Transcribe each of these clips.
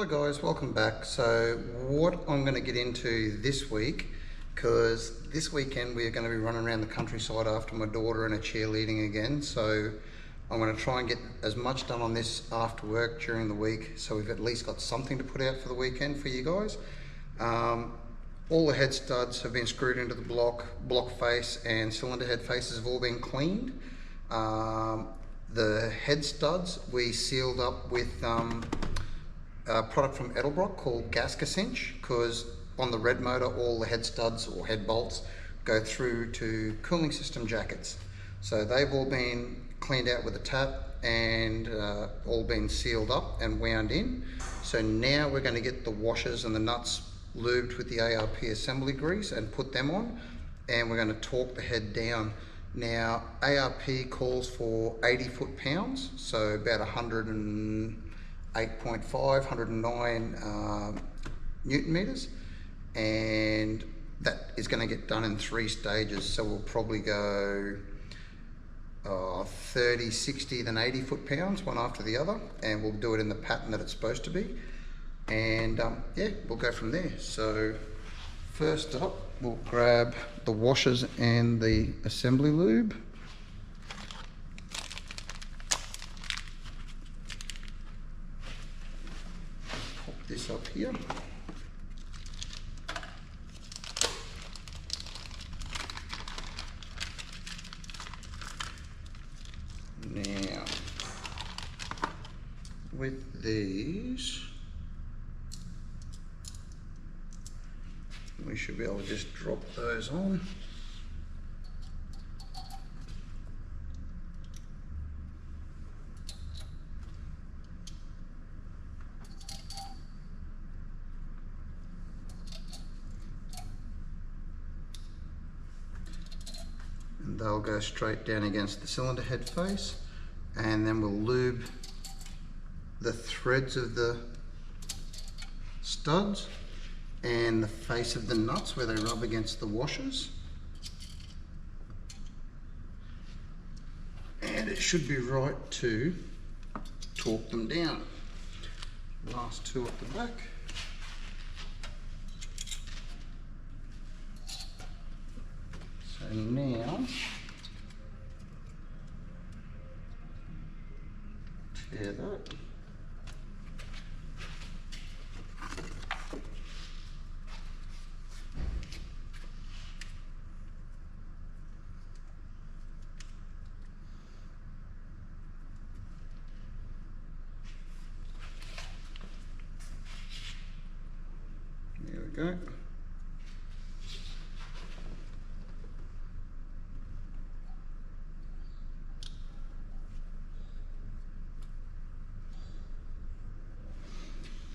Hi guys, welcome back. So what I'm going to get into this week, because this weekend we're going to be running around the countryside after my daughter and her cheerleading again, so I'm going to try and get as much done on this after work during the week, so we've at least got something to put out for the weekend for you guys. All the head studs have been screwed into the block face, and cylinder head faces have all been cleaned. The head studs we sealed up with a product from Edelbrock called gasket cinch, because on the red motor all the head studs or head bolts go through to cooling system jackets. So they've all been cleaned out with a tap and all been sealed up and wound in. So now we're going to get the washers and the nuts lubed with the ARP assembly grease and put them on, and we're going to torque the head down. Now ARP calls for 80 foot-pounds, so about 108.5, 109 Newton meters, and that is going to get done in 3 stages. So we'll probably go 30, 60, then 80 foot-pounds, one after the other, and we'll do it in the pattern that it's supposed to be. And yeah, we'll go from there. So first up, we'll grab the washers and the assembly lube. Pop this up here. Now, with these, we should be able to just drop those on. And they'll go straight down against the cylinder head face, and then we'll lube the threads of the studs and the face of the nuts where they rub against the washers. And it should be right to torque them down. Last 2 at the back. So now, tear that. There we go.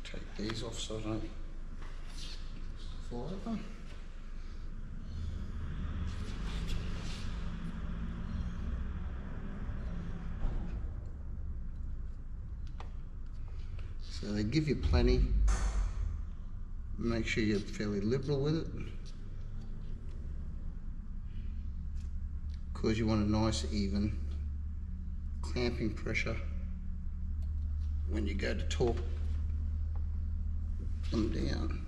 Take these off so I don't fall over. So they give you plenty. Make sure you're fairly liberal with it, because you want a nice even clamping pressure when you go to torque them down.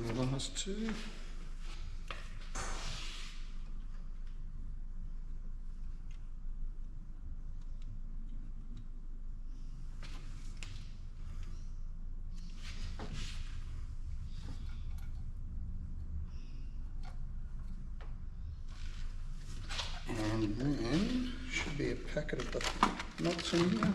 The last 2. packet of the nuts in here.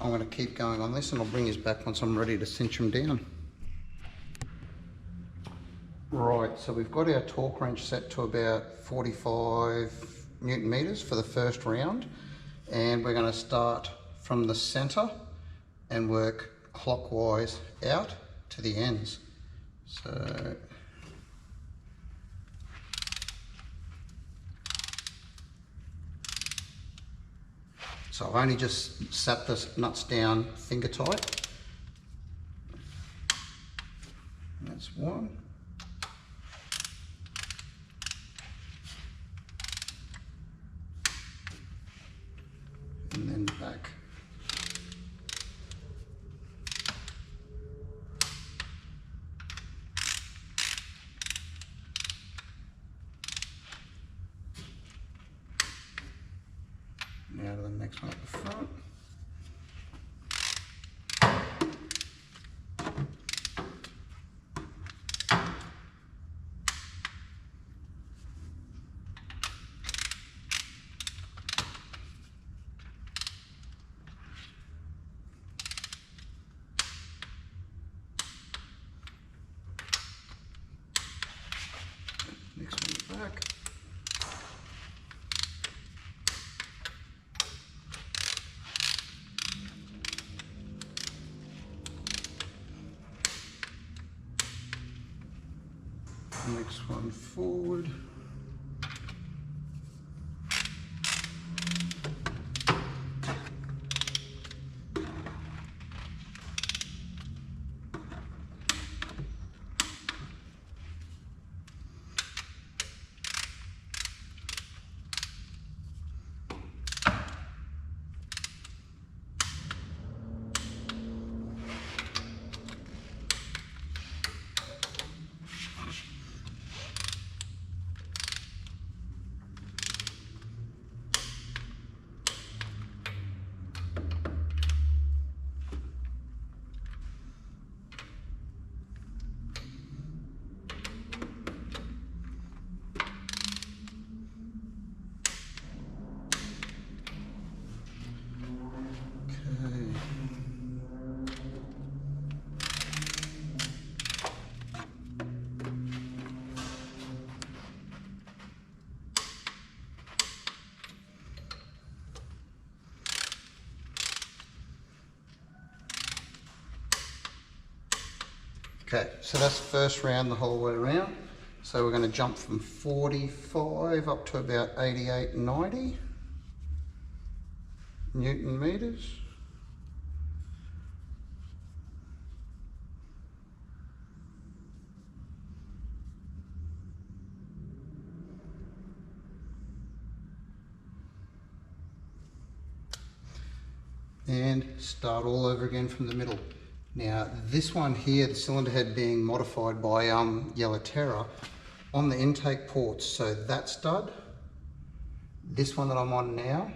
I'm going to keep going on this and I'll bring you back once I'm ready to cinch them down. Right, so we've got our torque wrench set to about 45 Newton meters for the first round, and we're going to start from the center and work clockwise out to the ends. So I've only just sat the nuts down finger tight. That's one. And then back. Now to the next one at the front. Next one back. Next one forward. Okay, so that's the first round the whole way around. So we're going to jump from 45 up to about 88, 90 Newton meters. And start all over again from the middle. Now this one here, the cylinder head being modified by LX Torana on the intake ports, so that stud, this one that I'm on now,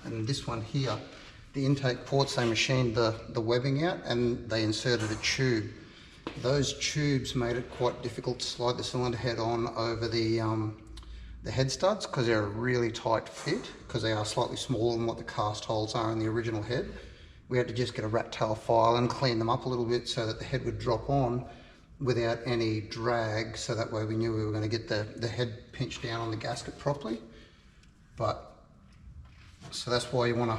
and this one here, the intake ports, they machined the webbing out and they inserted a tube. Those tubes made it quite difficult to slide the cylinder head on over the head studs because they're a really tight fit, because they are slightly smaller than what the cast holes are in the original head. We had to just get a rat tail file and clean them up a little bit so that the head would drop on without any drag, so that way we knew we were going to get the head pinched down on the gasket properly. But so that's why you want to,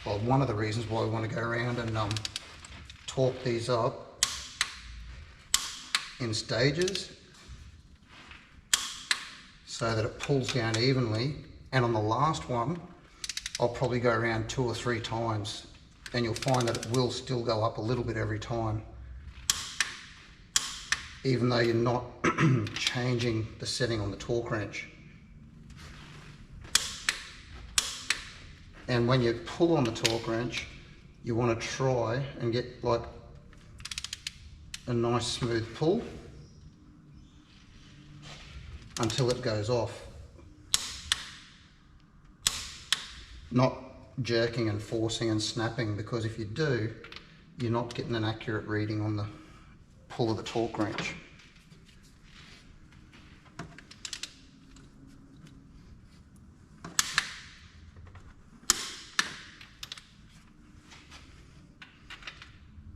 well, one of the reasons why we want to go around and torque these up in stages so that it pulls down evenly And on the last one, I'll probably go around 2 or 3 times, and you'll find that it will still go up a little bit every time, even though you're not changing the setting on the torque wrench. And when you pull on the torque wrench, you want to try and get like a nice smooth pull until it goes off. Not jerking and forcing and snapping, because if you do, you're not getting an accurate reading on the pull of the torque wrench.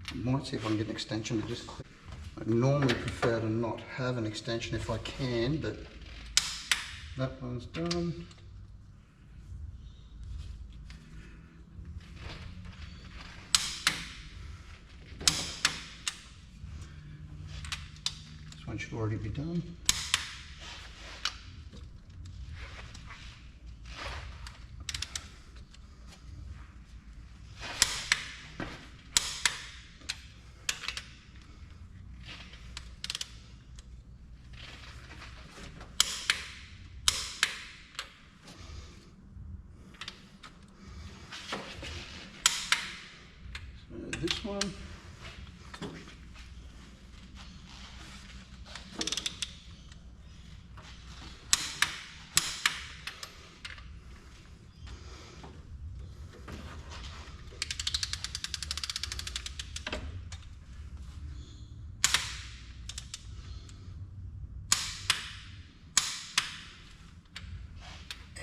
I might see if I can get an extension to just clip. I normally prefer to not have an extension if I can, but that one's done. This one should already be done. This one.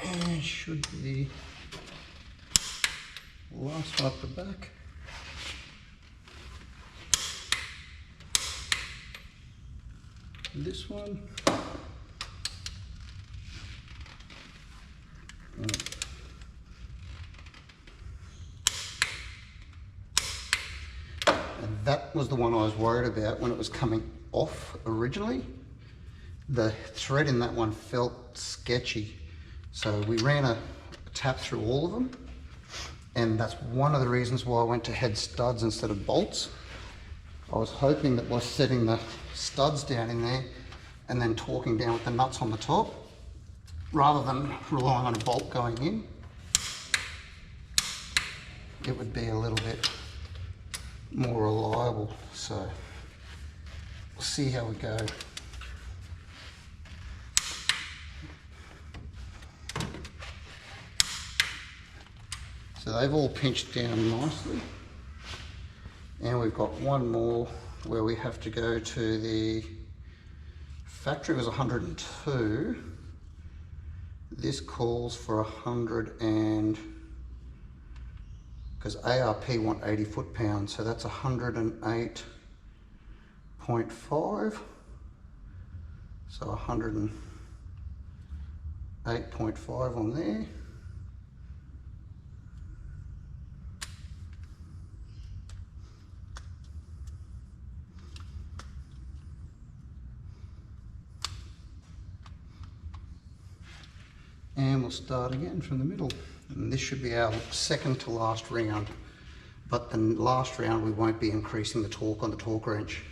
And should be the last one up the back. This one. And that was the one I was worried about when it was coming off originally. The thread in that one felt sketchy. So we ran a tap through all of them. And that's one of the reasons why I went to head studs instead of bolts. I was hoping that by setting the studs down in there and then torquing down with the nuts on the top, rather than relying on a bolt going in, it would be a little bit more reliable. So we'll see how we go. So they've all pinched down nicely. And we've got one more where we have to go to the factory was 102. This calls for 100 and, because ARP want 80 foot-pounds, so that's 108.5. So 108.5 on there. And we'll start again from the middle. And this should be our second to last round. But the last round we won't be increasing the torque on the torque wrench.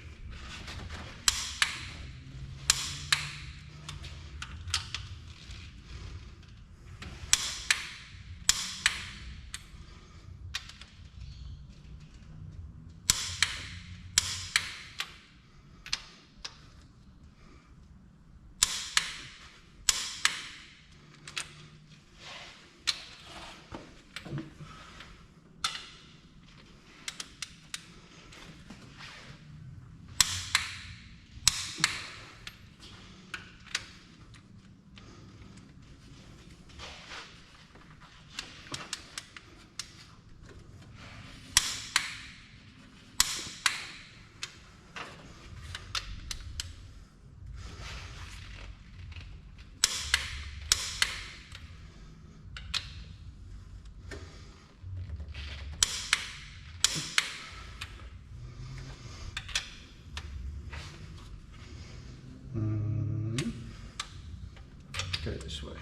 Go this way.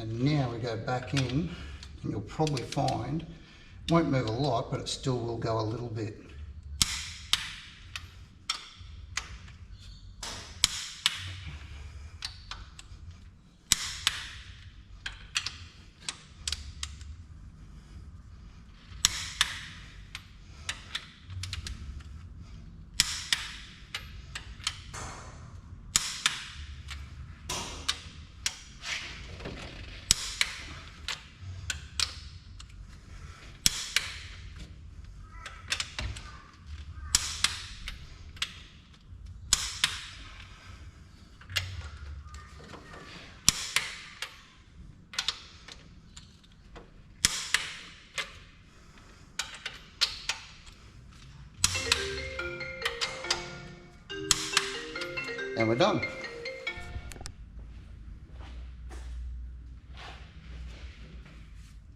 And now we go back in, and you'll probably find, it won't move a lot, but it still will go a little bit. And we're done.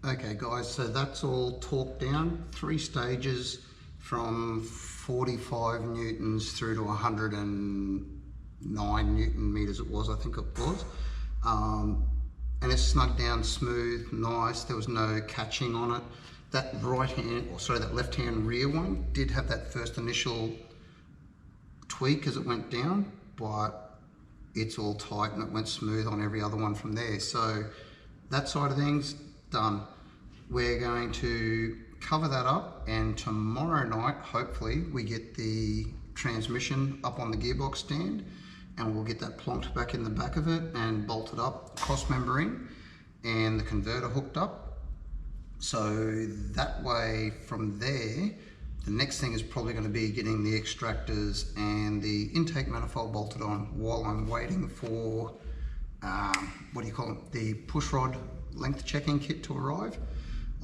Okay guys, so that's all torqued down, 3 stages from 45 newtons through to 109 newton meters it was, I think it was. And it's snugged down smooth, nice, there was no catching on it. That that left hand rear one did have that first initial tweak as it went down, but it's all tight and it went smooth on every other one from there. So that side of things, done. We're going to cover that up, and tomorrow night, hopefully, we get the transmission up on the gearbox stand, and we'll get that plonked back in the back of it and bolted up, cross member in, and the converter hooked up. So that way, from there, the next thing is probably going to be getting the extractors and the intake manifold bolted on while I'm waiting for, the push rod length checking kit to arrive.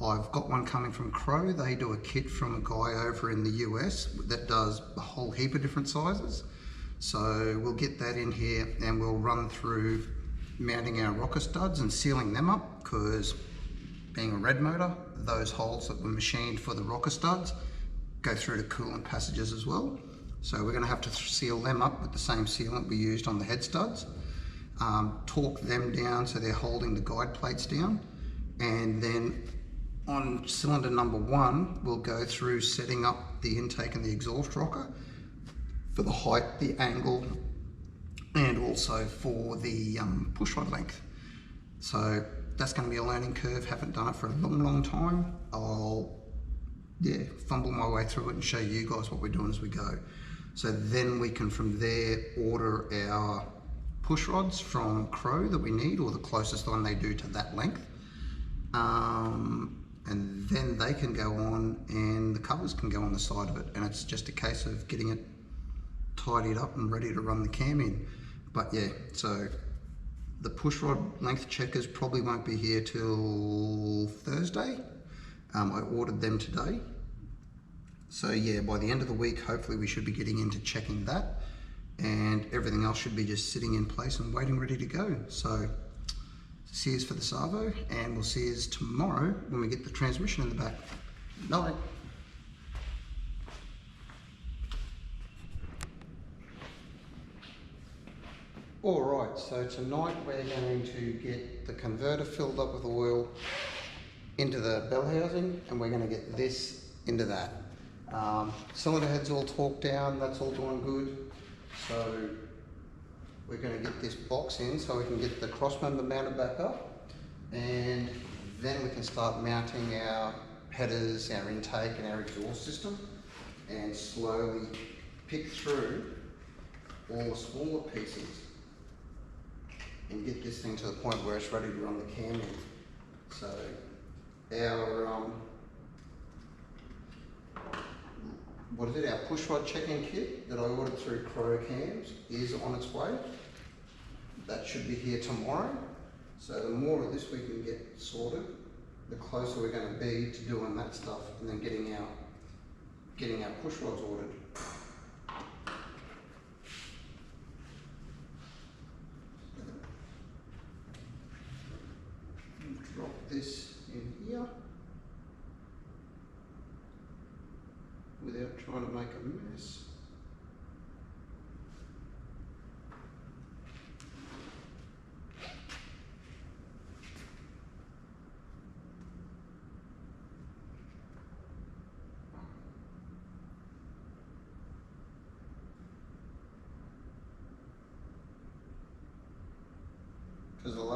I've got one coming from Crow. They do a kit from a guy over in the US that does a whole heap of different sizes. So we'll get that in here and we'll run through mounting our rocker studs and sealing them up, because being a red motor, those holes that were machined for the rocker studs go through to coolant passages as well. So we're going to have to seal them up with the same sealant we used on the head studs. Torque them down so they're holding the guide plates down, and then on cylinder number 1 we'll go through setting up the intake and the exhaust rocker for the height, the angle, and also for the push rod length. So that's going to be a learning curve. Haven't done it for a long time. I'll fumble my way through it and show you guys what we're doing as we go. So then we can from there order our push rods from Crow that we need, or the closest one they do to that length, and then they can go on and the covers can go on the side of it, and it's just a case of getting it tidied up and ready to run the cam in. But yeah, so the push rod length checkers probably won't be here till Thursday. I ordered them today, so yeah, by the end of the week hopefully we should be getting into checking that, and everything else should be just sitting in place and waiting ready to go. So see you for the Savo, and we'll see you tomorrow when we get the transmission in the back. Night. Alright, so tonight we're going to get the converter filled up with oil into the bell housing, and we're going to get this into that. Cylinder head's all torqued down, that's all doing good. So we're going to get this box in so we can get the cross member mounted back up, and then we can start mounting our headers, our intake and our exhaust system, and slowly pick through all the smaller pieces and get this thing to the point where it's ready to run the cam in. So our our push rod checking kit that I ordered through Crow Cams is on its way. That should be here tomorrow. So the more of this we can get sorted, the closer we're going to be to doing that stuff and then getting our push rods ordered. Drop this in here without trying to make a mess.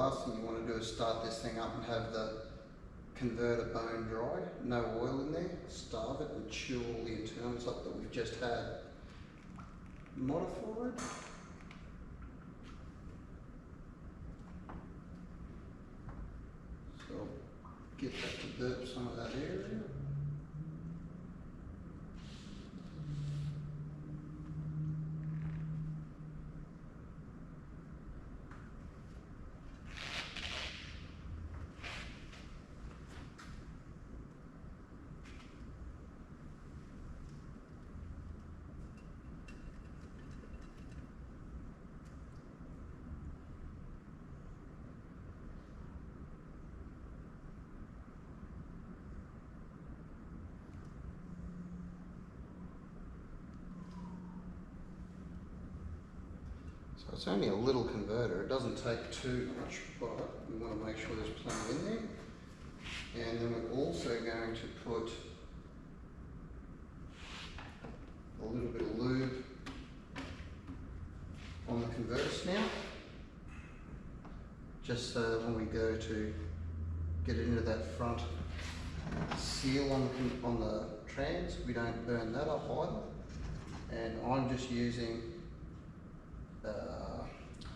last thing you want to do is start this thing up and have the converter bone dry, no oil in there, starve it and chew all the internals up that we've just had modified. So get that to burp some of that area. So it's only a little converter, it doesn't take too much, but we want to make sure there's plenty in there. And then we're also going to put a little bit of lube on the converter snout, just so that when we go to get it into that front seal on the trans, we don't burn that up either. And I'm just using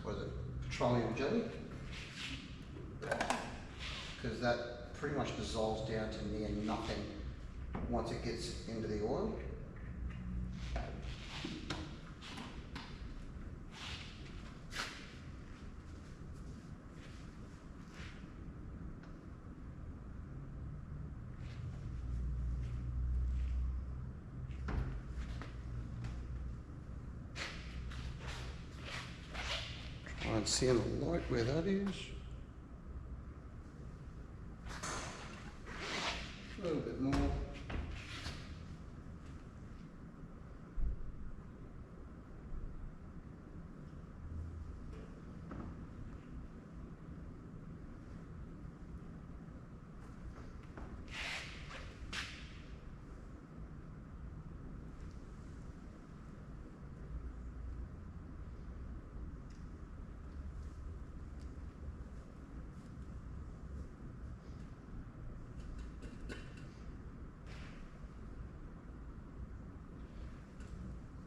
what is it, petroleum jelly, because that pretty much dissolves down to near nothing once it gets into the oil. Try and see in the light where that is. A little bit more.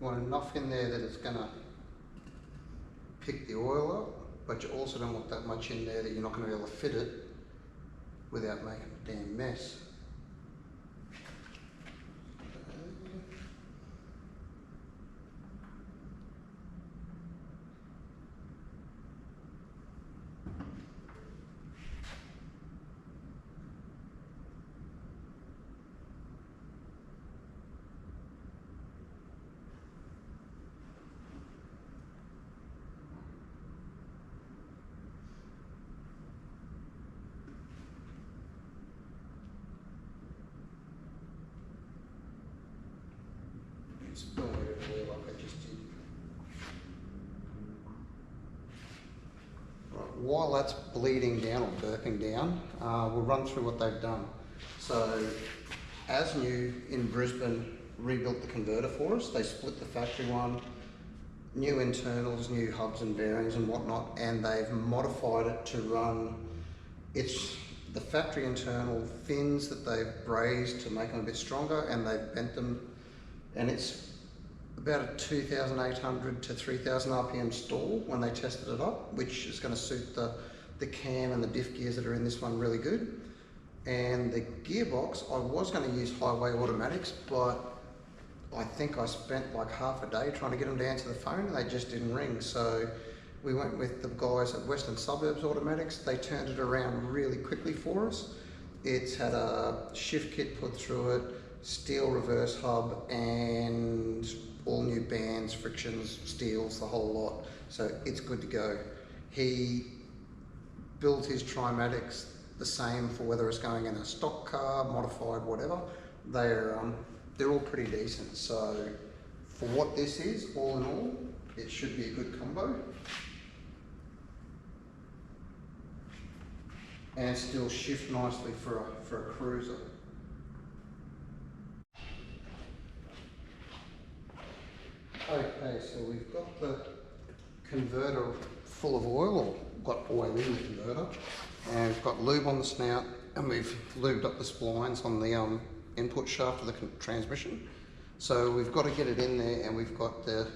Want enough in there that it's going to pick the oil up, but you also don't want that much in there that you're not going to be able to fit it without making a damn mess. Don't let it boil like I just did. Right, while that's bleeding down or burping down, we'll run through what they've done. So, as new in Brisbane rebuilt the converter for us. They split the factory one, new internals, new hubs and bearings and whatnot, and they've modified it to run. It's the factory internal fins that they've brazed to make them a bit stronger, and they've bent them, and it's about a 2,800 to 3,000 RPM stall when they tested it up, which is going to suit the cam and the diff gears that are in this one really good. And the gearbox, I was going to use highway automatics, but I think I spent like half a day trying to get them to answer the phone and they just didn't ring. So we went with the guys at Western Suburbs Automatics. They turned it around really quickly for us. It's had a shift kit put through it, steel reverse hub, and all new bands, frictions, steels, the whole lot. So it's good to go. He built his trimatics the same for whether it's going in a stock car, modified, whatever. They're all pretty decent. So for what this is, all in all, it should be a good combo. And still shift nicely for a cruiser. Okay, so we've got the converter full of oil, or got oil in the converter, and we've got lube on the snout, and we've lubed up the splines on the input shaft of the transmission. So we've got to get it in there, and we've got the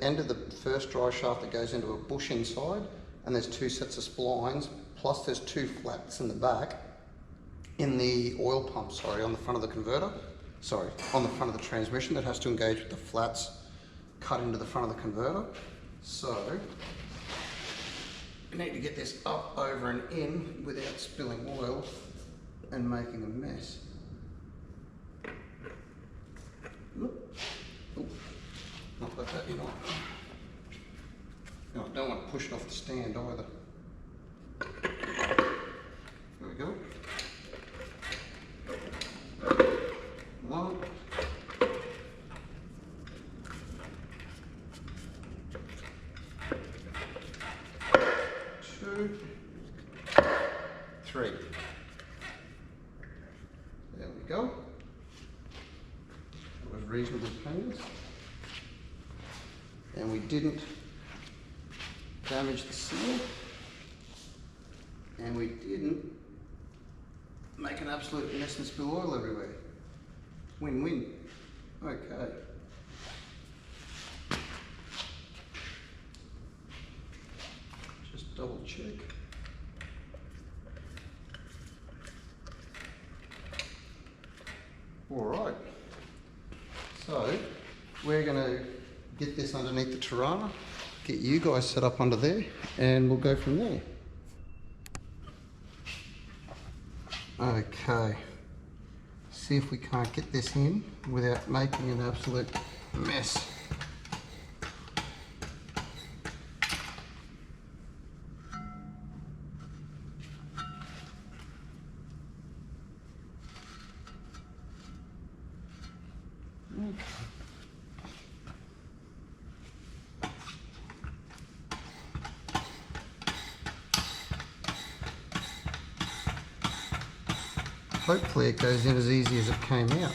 end of the first drive shaft that goes into a bush inside, and there's 2 sets of splines, plus there's 2 flaps in the back in the oil pump, on the front of the converter, on the front of the transmission that has to engage with the flats cut into the front of the converter. So we need to get this up, over and in without spilling oil and making a mess. Oop. Not like that, you know. No, I don't want to push it off the stand either. There we go. 1. 2. 3. There we go. That was reasonably painless. And we didn't damage the seal, and we didn't make an absolute mess and spill oil everywhere. Win-win. Okay. Just double check. All right. So we're going to get this underneath the Torana, get you guys set up under there, and we'll go from there. Okay, see if we can't get this in without making an absolute mess. Hopefully it goes in as easy as it came out.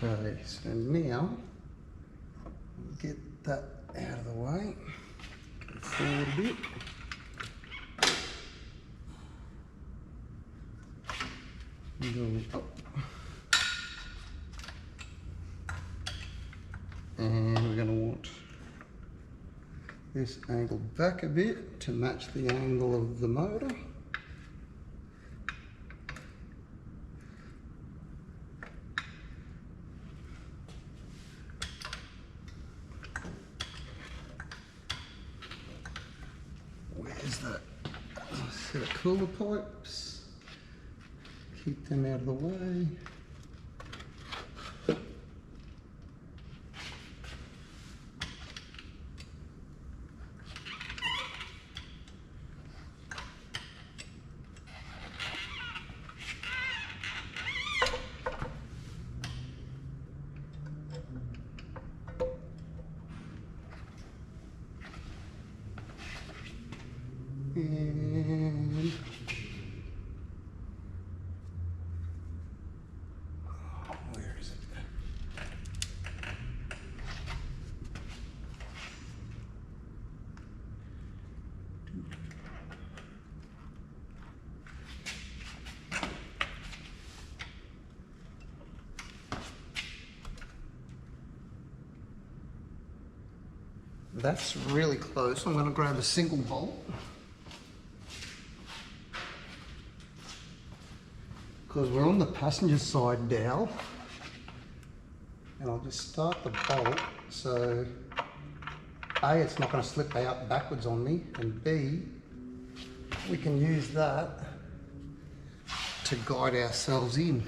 Okay, so now we'll get that out of the way. Go forward a bit. Go up. And we're going to want this angled back a bit to match the angle of the motor. Where's that set of cooler pipes? Keep them out of the way. And where is it? That's really close. I'm going to grab a single bolt. Because we're on the passenger side dowel, and I'll just start the bolt so A, it's not going to slip out backwards on me, and B, we can use that to guide ourselves in.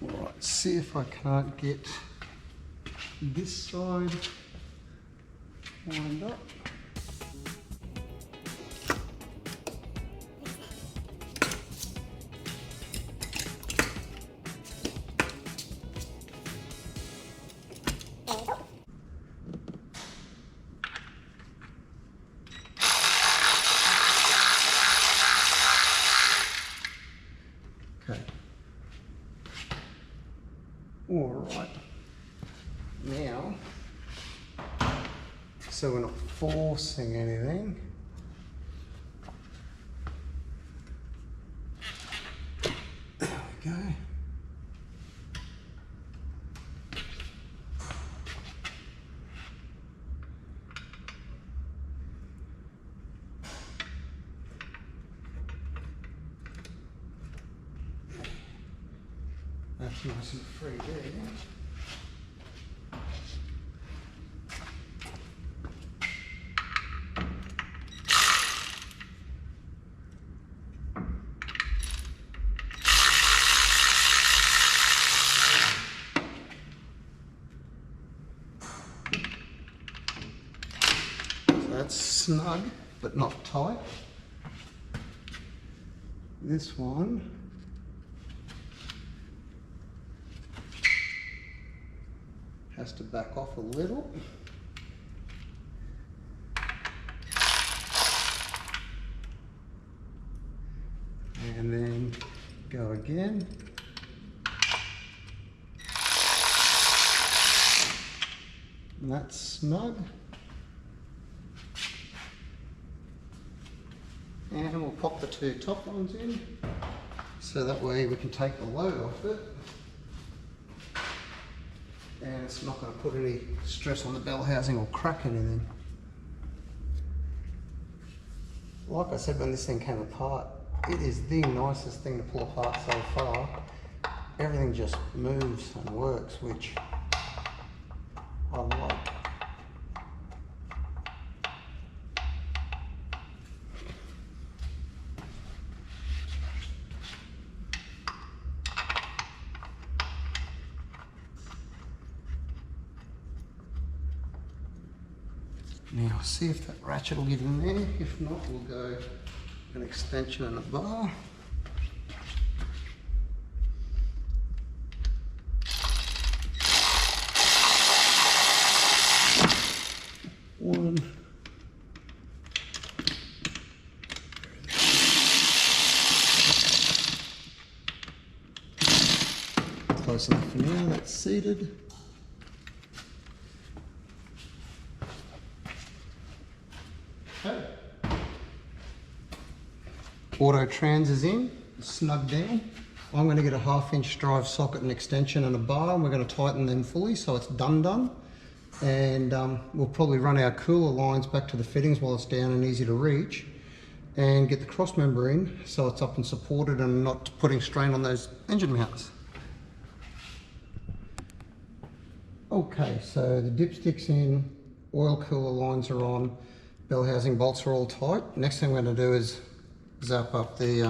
Alright, see if I can't get this side lined up. Okay. All right. Now, so we're not forcing anything. There we go. That's nice and free there. That's snug, but not tight. This one has to back off a little. And then go again. And that's snug. And we'll pop the two top ones in, so that way we can take the load off it. And it's not going to put any stress on the bell housing or crack anything. Like I said when this thing came apart, it is the nicest thing to pull apart so far. Everything just moves and works, which I like. Now see if that ratchet will get in there. If not, we'll go an extension and a bar. One. Close enough for now, that's seated. Okay. Auto trans is in, snug down. I'm going to get a 1/2 inch drive socket and extension and a bar, and we're going to tighten them fully so it's done. And we'll probably run our cooler lines back to the fittings while it's down and easy to reach, and get the cross member in so it's up and supported and not putting strain on those engine mounts. Okay, so the dipstick's in, oil cooler lines are on, bell housing bolts are all tight. Next thing we're going to do is zap up the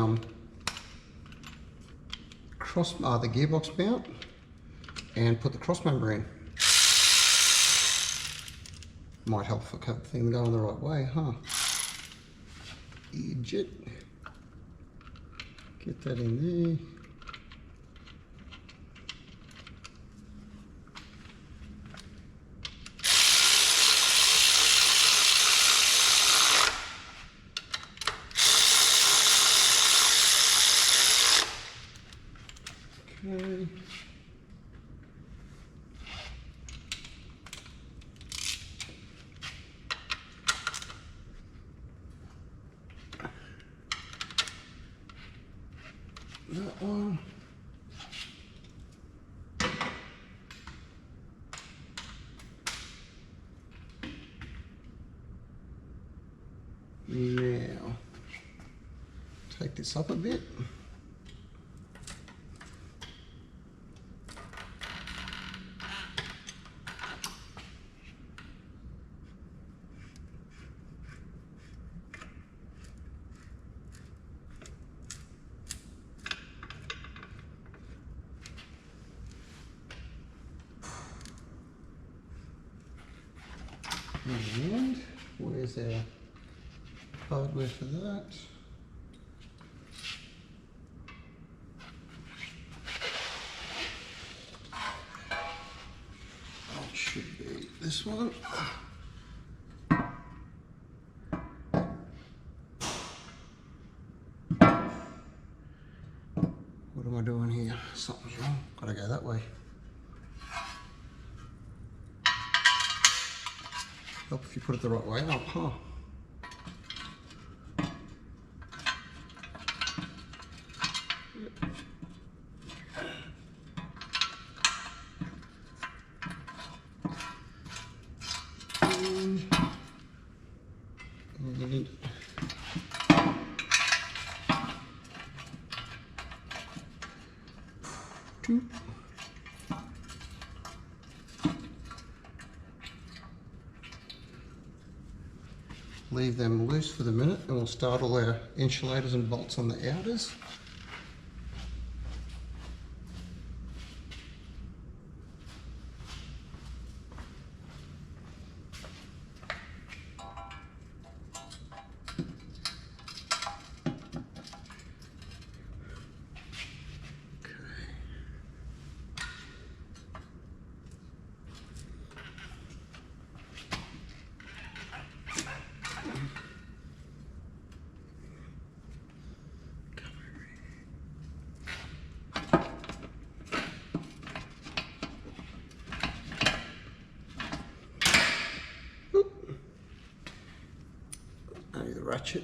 the gearbox mount and put the cross member in. Might help for the thing going the right way, huh? Edge it. Get that in there. Okay. That one. Now, take this up a bit. And where's our hardware for that? That should be this one. What am I doing here? Something's wrong. Gotta go that way. Help if you put it the right way up, huh? Leave them loose for the minute and we'll start all our insulators and bolts on the outers. Ratchet.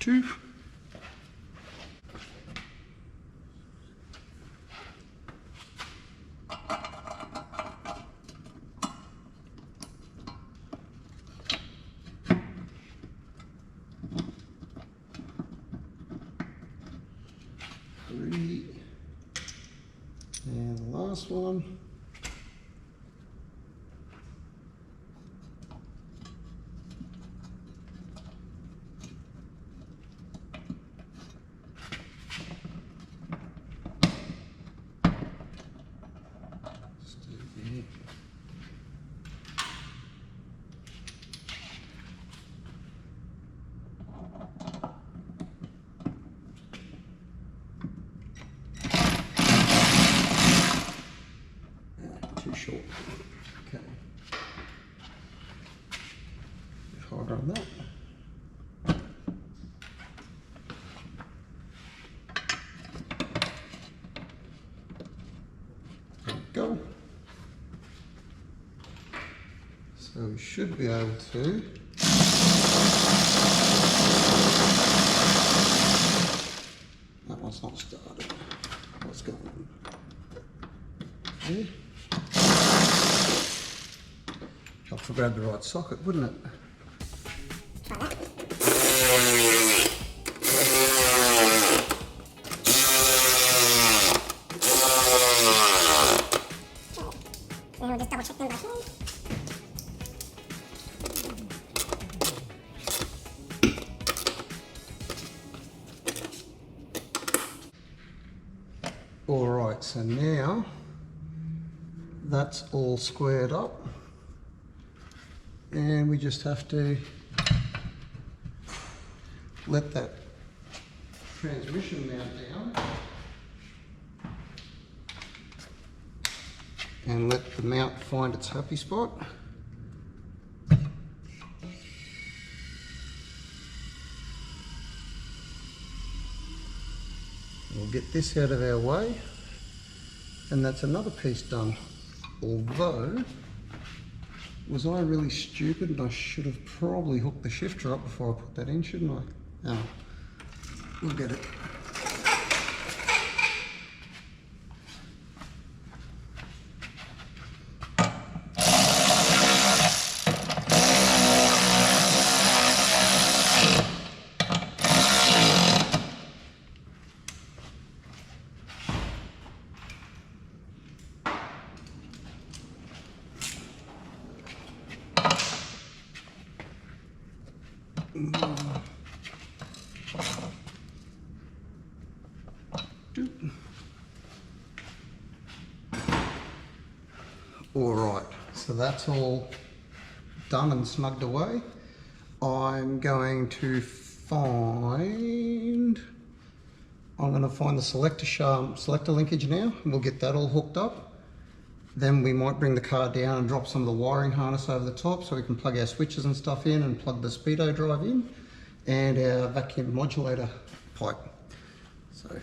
Two. Three, and the last one. Too short. Okay. Bit harder on that. There we go. So we should be able to that one's not started. What's going on? Okay. Help to grab the right socket, wouldn't it? Try that. And we'll just double check them by hand. Alright, so now that's all squared up. And we just have to let that transmission mount down and let the mount find its happy spot. We'll get this out of our way and that's another piece done. Although, was I really stupid and I should have probably hooked the shifter up before I put that in, shouldn't I? Oh, we'll get it. Alright, so that's all done and smugged away. I'm going to find the selector linkage now, and we'll get that all hooked up. Then we might bring the car down and drop some of the wiring harness over the top so we can plug our switches and stuff in and plug the speedo drive in and our vacuum modulator pipe. So,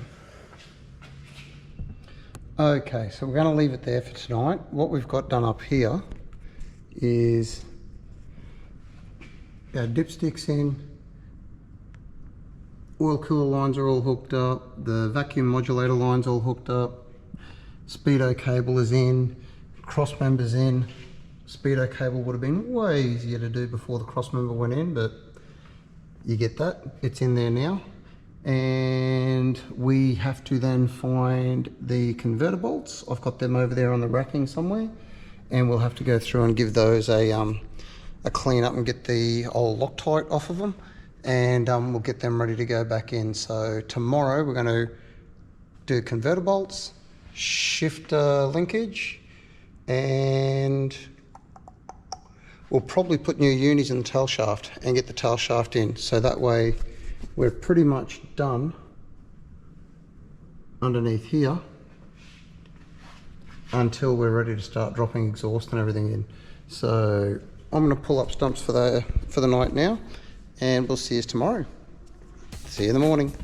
okay, so we're going to leave it there for tonight. What we've got done up here is our dipsticks in, oil cooler lines are all hooked up, the vacuum modulator line's all hooked up, speedo cable is in, cross member's in. Speedo cable would have been way easier to do before the cross member went in, but you get that, it's in there now. And we have to then find the converter bolts. I've got them over there on the racking somewhere, and we'll have to go through and give those a clean up and get the old Loctite off of them, and we'll get them ready to go back in. So tomorrow we're going to do converter bolts, shifter linkage, and we'll probably put new unis in the tail shaft and get the tail shaft in, so that way we're pretty much done underneath here until we're ready to start dropping exhaust and everything in. So I'm going to pull up stumps for the night now, and we'll see you tomorrow. See you in the morning.